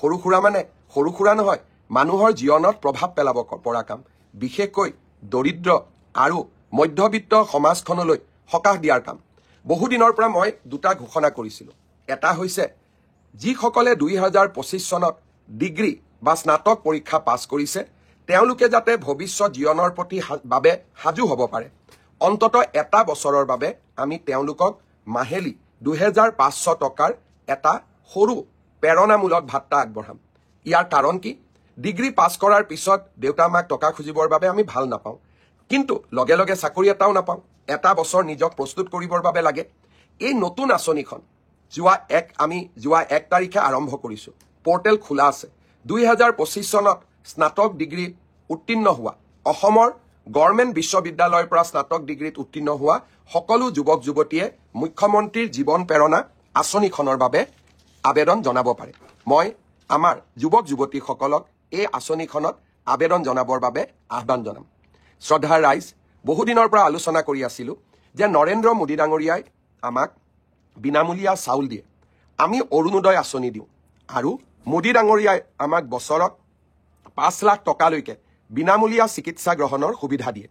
সৰু সুৰা মানে সৰু সুৰা নহয়, মানুহৰ জীৱনত প্ৰভাৱ পেলাব পৰা কাম, বিশেষকৈ দৰিদ্ৰ আৰু মধ্যবিত্ত সমাজখনলৈ সকাহ দিয়াৰ কাম। বহুদিনৰ পৰা মই দুটা ঘোষণা কৰিছিলোঁ। এটা হৈছে যিসকলে 2025 চনত ডিগ্ৰী বা স্নাতক পৰীক্ষা পাছ কৰিছে তেওঁলোকে যাতে ভৱিষ্যত জীৱনৰ প্ৰতি বাবে সাজু হ'ব পাৰে, অন্তত এটা বছৰৰ বাবে আমি তেওঁলোকক মাহেলী 2500 টকাৰ এটা সৰু প্ৰেৰণামূলক ভাত্তা আগবঢ়াম। ইয়াৰ কাৰণ কি? ডিগ্ৰী পাছ কৰাৰ পিছত দেউতা মাক টকা খুজিবৰ বাবে আমি ভাল নাপাওঁ, কিন্তু লগে লগে চাকৰি এটাও নাপাওঁ। এটা বছৰ নিজক প্ৰস্তুত কৰিবৰ বাবে লাগে। এই নতুন আঁচনিখন যোৱা 1 তাৰিখে আৰম্ভ কৰিছোঁ। পৰ্টেল খোলা আছে। 2025 চনত স্নাতক ডিগ্ৰী উত্তীৰ্ণ হোৱা, অসমৰ গভৰ্ণমেণ্ট বিশ্ববিদ্যালয়ৰ পৰা স্নাতক ডিগ্ৰীত উত্তীৰ্ণ হোৱা সকলো যুৱক যুৱতীয়ে মুখ্যমন্ত্ৰীৰ জীৱন প্ৰেৰণা আঁচনিখনৰ বাবে আবেদন জনাব পাৰে। মই আমাৰ যুৱক যুৱতীসকলক এই আঁচনিখনত আবেদন জনাবৰ বাবে আহ্বান জনাম। শ্ৰদ্ধাৰ ৰাইজ, বহুদিনৰ পৰা আলোচনা কৰি আছিলোঁ যে নৰেন্দ্ৰ মোদী ডাঙৰীয়াই আমাক বিনামূলীয়া চাউল দিয়ে, আমি অৰুণোদয় আঁচনি দিওঁ, আৰু মোদী ডাঙৰীয়াই আমাক বছৰত 5 লাখ টকালৈকে বিনামূলীয়া চিকিৎসা গ্ৰহণৰ সুবিধা দিয়ে।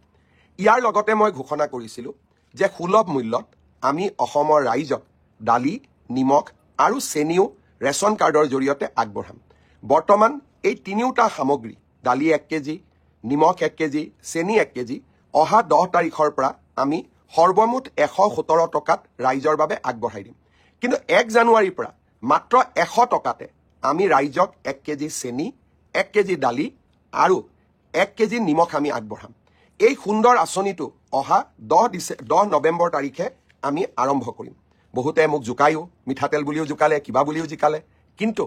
ইয়াৰ লগতে মই ঘোষণা কৰিছিলোঁ যে সুলভ মূল্যত আমি অসমৰ ৰাইজক দালি, নিমখ আৰু চেনিও ৰেচন কাৰ্ডৰ জৰিয়তে আগবঢ়াম। বৰ্তমান এই তিনিওটা সামগ্ৰী, দালি 1 কেজি, নিমখ 1 কেজি, চেনি 1 কেজি, অহা 10 তাৰিখৰ পৰা আমি সৰ্বমুঠ 117 টকাত ৰাইজৰ বাবে আগবঢ়াই দিম। কিন্তু 1 জানুৱাৰীৰ পৰা মাত্ৰ 100 টকাতে আমি ৰাইজক 1 কেজি চেনি, 1 কেজি দালি আৰু 1 কেজি নিমখ আমি আগবঢ়াম। এই সুন্দৰ আঁচনিটো অহা 10 নৱেম্বৰ তাৰিখে আমি আৰম্ভ কৰিম। বহুতে মোক জোকায়ো, মিঠাতেল বুলিও জোকালে, কিবা বুলিও জিকালে, কিন্তু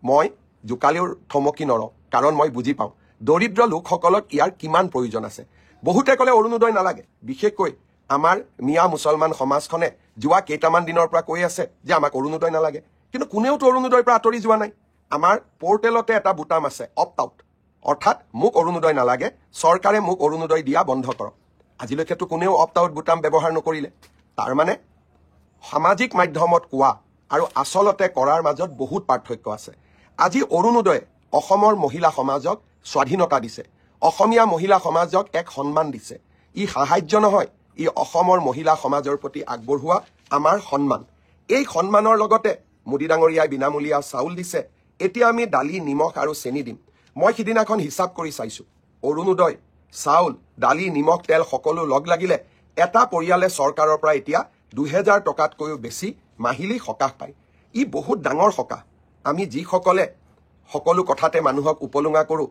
মই জোকালেও থমকি নৰওঁ, কাৰণ মই বুজি পাওঁ দৰিদ্ৰ লোকসকলক ইয়াৰ কিমান প্ৰয়োজন আছে। বহুতে ক'লে অৰুণোদয় নালাগে, বিশেষকৈ আমাৰ মিয়া মুছলমান সমাজখনে যোৱা কেইটামান দিনৰ পৰা কৈ আছে যে আমাক অৰুণোদয় নালাগে, কিন্তু কোনেওতো অৰুণোদয়ৰ পৰা আঁতৰি যোৱা নাই। আমাৰ পৰ্টেলতে এটা বুটাম আছে, অপ্ট আউট, অৰ্থাৎ মোক অৰুণোদয় নালাগে, চৰকাৰে মোক অৰুণোদয় দিয়া বন্ধ কৰক। আজিলৈকেতো কোনেও অপ্ট আউট বুটাম ব্যৱহাৰ নকৰিলে। তাৰমানে সামাজিক মাধ্যমত কোৱা আৰু আচলতে কৰাৰ মাজত বহুত পাৰ্থক্য আছে। আজি অৰুণোদয়ে অসমৰ মহিলা সমাজক স্বাধীনতা দিছে, অসমীয়া মহিলা সমাজক এক সন্মান দিছে। ই সাহায্য নহয়, ই অসমৰ মহিলা সমাজৰ প্ৰতি আগবঢ়োৱা আমাৰ সন্মান। এই সন্মানৰ লগতে মোদী ডাঙৰীয়াই বিনামূলীয়া চাউল দিছে। এতিয়া আমি দালি, নিমখ আৰু চেনি দিম। মই সিদিনাখন হিচাপ কৰি চাইছোঁ, অৰুণোদয়, চাউল, দালি, নিমখ, তেল সকলো লগ লাগিলে এটা পৰিয়ালে চৰকাৰৰ পৰা এতিয়া 2000 টকাতকৈও বেছি মাহিলী সকাহ পায়। ই বহুত ডাঙৰ সকাহ। আমি যিসকলে সকলো কথাতে মানুহক উপলুঙা কৰোঁ,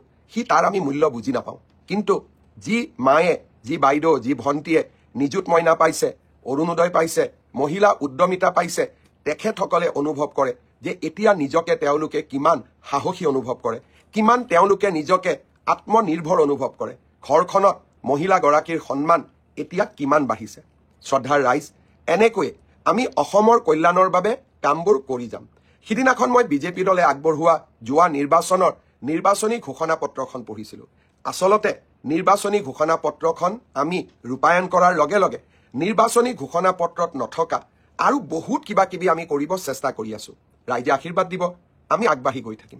তাৰ আমি মূল্য বুজি নাপাওঁ। কিন্তু যি মায়ে, যি বাইদেউ, যি ভণ্টিয়ে নিযুত মইনা পাইছে, অৰুণোদয় পাইছে, মহিলা উদ্যমিতা পাইছে, তেখেতসকলে অনুভৱ কৰে যে এতিয়া নিজকে তেওঁলোকে কিমান সাহসী অনুভৱ কৰে, কিমান তেওঁলোকে নিজকে আত্মনিৰ্ভৰ অনুভৱ কৰে। ঘৰখনত মহিলাগৰাকীৰ সন্মান এতিয়া কিমান বাঢ়িছে। শ্ৰদ্ধাৰ ৰাইজ, এনেকৈয়ে আমি অসমৰ কল্যাণৰ বাবে কামবোৰ কৰি যাম। সিদিনাখন মই বিজেপি দলে আগবঢ়োৱা যোৱা নিৰ্বাচনৰ নিৰ্বাচনী ঘোষণাপত্ৰখন পঢ়িছিলোঁ। আচলতে নিৰ্বাচনী ঘোষণাপত্ৰখন আমি ৰূপায়ণ কৰাৰ লগে লগে নিৰ্বাচনী ঘোষণাপত্ৰত নথকা আৰু বহুত কিবা কিবি আমি কৰিব চেষ্টা কৰি আছোঁ। ৰাইজে আশীৰ্বাদ দিব, আমি আগবাঢ়ি গৈ থাকিম।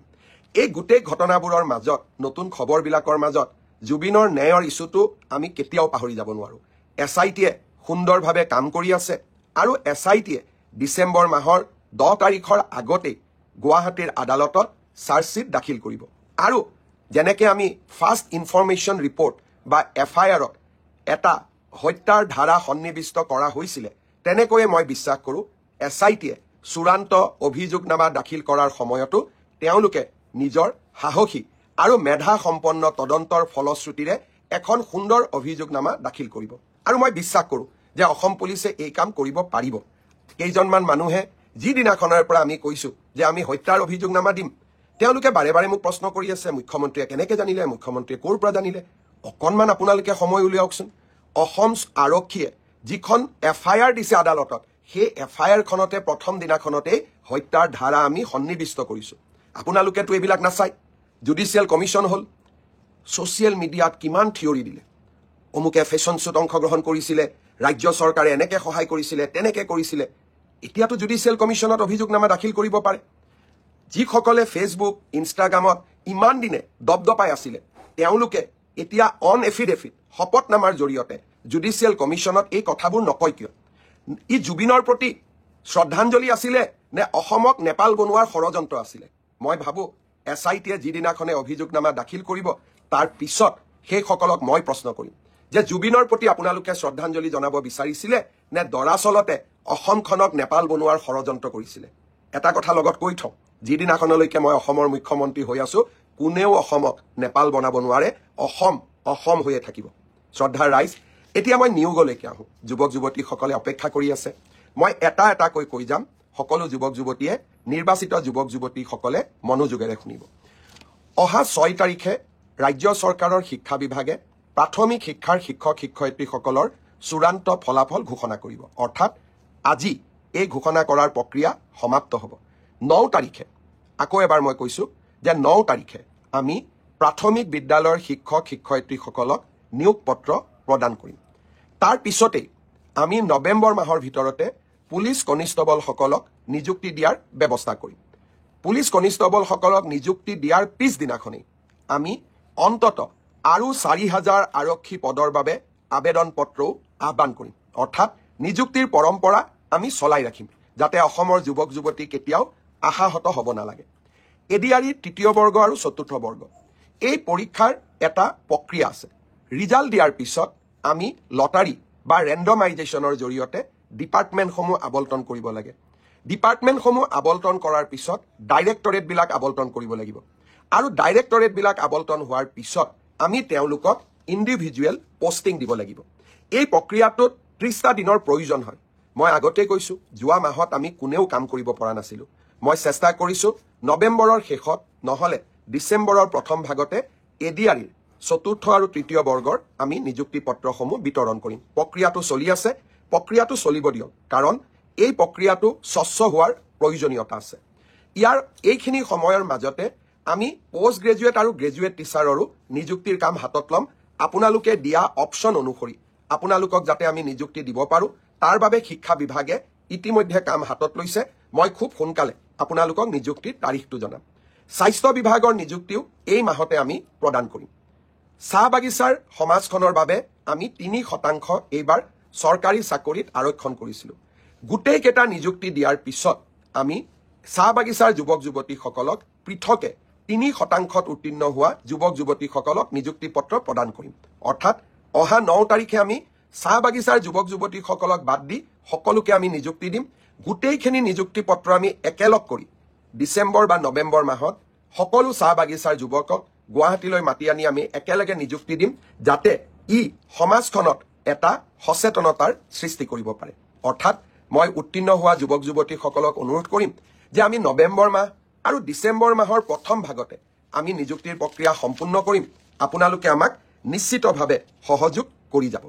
এই গোটেই ঘটনাবোৰৰ মাজত, নতুন খবৰবিলাকৰ মাজত জুবিনৰ ন্যায়ৰ ইছ্যুটো আমি কেতিয়াও পাহৰি যাব নোৱাৰোঁ। SITয়ে সুন্দৰভাৱে কাম কৰি আছে আৰু SITয়ে ডিচেম্বৰ মাহৰ 10 তাৰিখৰ আগতেই গুৱাহাটীৰ আদালতত চাৰ্জশ্বীট দাখিল কৰিব। আৰু যেনেকৈ আমি ফাৰ্ষ্ট ইনফৰমেশ্যন ৰিপৰ্ট বা FIRত এটা হত্যাৰ ধাৰা সন্নিৱিষ্ট কৰা হৈছিলে, তেনেকৈয়ে মই বিশ্বাস কৰোঁ SITয়ে চূড়ান্ত অভিযোগনামা দাখিল কৰাৰ সময়তো তেওঁলোকে নিজৰ সাহসী আৰু মেধা সম্পন্ন তদন্তৰ ফলশ্ৰুতিৰে এখন সুন্দৰ অভিযোগনামা দাখিল কৰিব। আৰু মই বিশ্বাস কৰোঁ যে অসম পুলিচে এই কাম কৰিব পাৰিব। কেইজনমান মানুহে যিদিনাখনৰ পৰা আমি কৈছোঁ যে আমি হত্যাৰ অভিযোগনামা দিম, তেওঁলোকে বাৰে বাৰে মোক প্ৰশ্ন কৰি আছে, মুখ্যমন্ত্ৰীয়ে কেনেকৈ জানিলে, মুখ্যমন্ত্ৰীয়ে ক'ৰ পৰা জানিলে। অকণমান আপোনালোকে সময় উলিয়াওকচোন। অসম আৰক্ষীয়ে যিখন FIR দিছে আদালতত, সেই FIRখনতে প্ৰথম দিনাখনতেই হত্যাৰ ধাৰা আমি সন্নিৱিষ্ট কৰিছোঁ। আপোনালোকেতো এইবিলাক নাচায়। জুডিচিয়েল কমিশ্যন হ'ল, ছ'চিয়েল মিডিয়াত কিমান থিয়ৰী দিলে, অমুকে ফেশ্বন শ্বুত অংশগ্ৰহণ কৰিছিলে, ৰাজ্য চৰকাৰে এনেকৈ সহায় কৰিছিলে, তেনেকৈ কৰিছিলে। এতিয়াতো জুডিচিয়েল কমিশ্যনত অভিযোগনামা দাখিল কৰিব পাৰে। যিসকলে ফেচবুক ইনষ্টাগ্ৰামত ইমান দিনে দপদপাই আছিলে তেওঁলোকে এতিয়া অন এফিডেভিট শপতনামাৰ জৰিয়তে জুডিচিয়েল কমিশ্যনত এই কথাবোৰ নকয় কিয়? ই জুবিনৰ প্ৰতি শ্ৰদ্ধাঞ্জলি আছিলে নে অসমক নেপাল বনোৱাৰ ষড়যন্ত্ৰ আছিলে? মই ভাবো SITয়ে যিদিনাখনে অভিযোগনামা দাখিল কৰিব তাৰ পিছত সেইসকলক মই প্ৰশ্ন কৰিম যে জুবিনৰ প্ৰতি আপোনালোকে শ্ৰদ্ধাঞ্জলি জনাব বিচাৰিছিলে নে দৰাচলতে অসমখনক নেপাল বনোৱাৰ ষড়যন্ত্ৰ কৰিছিলে? এটা কথা লগত কৈ থওঁ, যিদিনাখনলৈকে মই অসমৰ মুখ্যমন্ত্ৰী হৈ আছো কোনেও অসমক নেপাল বনাব নোৱাৰে। অসম অসম হৈয়ে থাকিব। শ্ৰদ্ধাৰ ৰাইজ, এতিয়া মই নিয়োগলৈকে আহোঁ। যুৱক যুৱতীসকলে অপেক্ষা কৰি আছে। মই এটা এটাকৈ কৈ যাম। সকলো যুৱক যুৱতীয়ে নিৰ্বাচিত যুৱক যুৱতীসকলে মনোযোগেৰে শুনিব। অহা 6 তাৰিখে ৰাজ্য চৰকাৰৰ শিক্ষা বিভাগে প্ৰাথমিক শিক্ষাৰ শিক্ষক শিক্ষয়িত্ৰীসকলৰ চূড়ান্ত ফলাফল ঘোষণা কৰিব। অৰ্থাৎ আজি এই ঘোষণা কৰাৰ প্ৰক্ৰিয়া সমাপ্ত হ'ব। 9 তাৰিখে আকৌ এবাৰ মই কৈছোঁ যে 9 তাৰিখে আমি প্ৰাথমিক বিদ্যালয়ৰ শিক্ষক শিক্ষয়িত্ৰীসকলক নিয়োগ পত্ৰ প্ৰদান কৰিম। তাৰ পিছতেই আমি নৱেম্বৰ মাহৰ ভিতৰতে পুলিচ কনিষ্টবলসকলক নিযুক্তি দিয়াৰ ব্যৱস্থা কৰিম। পুলিচ কনিষ্টবলসকলক নিযুক্তি দিয়াৰ পিছদিনাখনেই আমি অন্তত আৰু 4,000 আৰক্ষী পদৰ বাবে আবেদন পত্ৰও আহ্বান কৰিম। অৰ্থাৎ নিযুক্তিৰ পৰম্পৰা আমি চলাই ৰাখিম যাতে অসমৰ যুৱক যুৱতী কেতিয়াও আশাহত হ'ব নালাগে। এডিআৰই 3য় বৰ্গ আৰু 4ৰ্থ বৰ্গ এই পৰীক্ষাৰ এটা প্ৰক্ৰিয়া আছে। ৰিজাল্ট দিয়াৰ পিছত আমি লটাৰী বা ৰেণ্ডমাইজেশ্যনৰ জৰিয়তে ডিপাৰ্টমেণ্টসমূহ আবণ্টন কৰিব লাগে। ডিপাৰ্টমেণ্টসমূহ আবণ্টন কৰাৰ পিছত ডাইৰেক্টৰেটবিলাক আবণ্টন কৰিব লাগিব। আৰু ডাইৰেক্টৰেটবিলাক আবণ্টন হোৱাৰ পিছত আমি তেওঁলোকক ইণ্ডিভিজুৱেল পষ্টিং দিব লাগিব। এই প্ৰক্ৰিয়াটোত 30টা দিনৰ প্ৰয়োজন হয়। মই আগতে কৈছোঁ যোৱা মাহত আমি কোনেও কাম কৰিব পৰা নাছিলোঁ। মই চেষ্টা কৰিছোঁ নৱেম্বৰৰ শেষত নহ'লে ডিচেম্বৰৰ প্ৰথম ভাগতে এডিআৰইৰ 4ৰ্থ আৰু 3য় বৰ্গৰ আমি নিযুক্তি পত্ৰসমূহ বিতৰণ কৰিম। প্ৰক্ৰিয়াটো চলি আছে, প্ৰক্ৰিয়াটো চলিব দিয়ক, কাৰণ এই প্ৰক্ৰিয়াটো স্বচ্ছ হোৱাৰ প্ৰয়োজনীয়তা আছে। ইয়াৰ এইখিনি সময়ৰ মাজতে আমি পোষ্ট গ্ৰেজুৱেট আৰু গ্ৰেজুৱেট টিচাৰৰো নিযুক্তিৰ কাম হাতত ল'ম। আপোনালোকে দিয়া অপশ্যন অনুসৰি আপোনালোকক যাতে আমি নিযুক্তি দিব পাৰোঁ তাৰ বাবে শিক্ষা বিভাগে ইতিমধ্যে কাম হাতত লৈছে। মই খুব সোনকালে আপোনালোকক নিযুক্তিৰ তাৰিখটো জনাম। স্বাস্থ্য বিভাগৰ নিযুক্তিও এই মাহতে আমি প্ৰদান কৰিম। চাহ বাগিচাৰ সমাজখনৰ বাবে আমি 3% এইবাৰ চৰকাৰী চাকৰিত আৰক্ষণ কৰিছিলোঁ। গোটেইকেইটা নিযুক্তি দিয়াৰ পিছত আমি চাহ বাগিচাৰ যুৱক যুৱতীসকলক পৃথকে 3% উত্তীৰ্ণ হোৱা যুৱক যুৱতীসকলক নিযুক্তি পত্ৰ প্ৰদান কৰিম। অৰ্থাৎ অহা 9 তাৰিখে আমি চাহ বাগিচাৰ যুৱক যুৱতীসকলক বাদ দি সকলোকে আমি নিযুক্তি দিম। গোটেইখিনি নিযুক্তি পত্ৰ আমি একেলগ কৰি ডিচেম্বৰ বা নৱেম্বৰ মাহত সকলো চাহ বাগিচাৰ যুৱকক গুৱাহাটীলৈ মাতি আনি আমি একেলগে নিযুক্তি দিম যাতে ই সমাজখনত এটা সচেতনতাৰ সৃষ্টি কৰিব পাৰে। অৰ্থাৎ মই উত্তীৰ্ণ হোৱা যুৱক যুৱতীসকলক অনুৰোধ কৰিম যে আমি নৱেম্বৰ মাহ আৰু ডিচেম্বৰ মাহৰ প্ৰথম ভাগতে আমি নিযুক্তিৰ প্ৰক্ৰিয়া সম্পূৰ্ণ কৰিম। আপোনালোকে আমাক নিশ্চিতভাৱে সহযোগ কৰি যাব।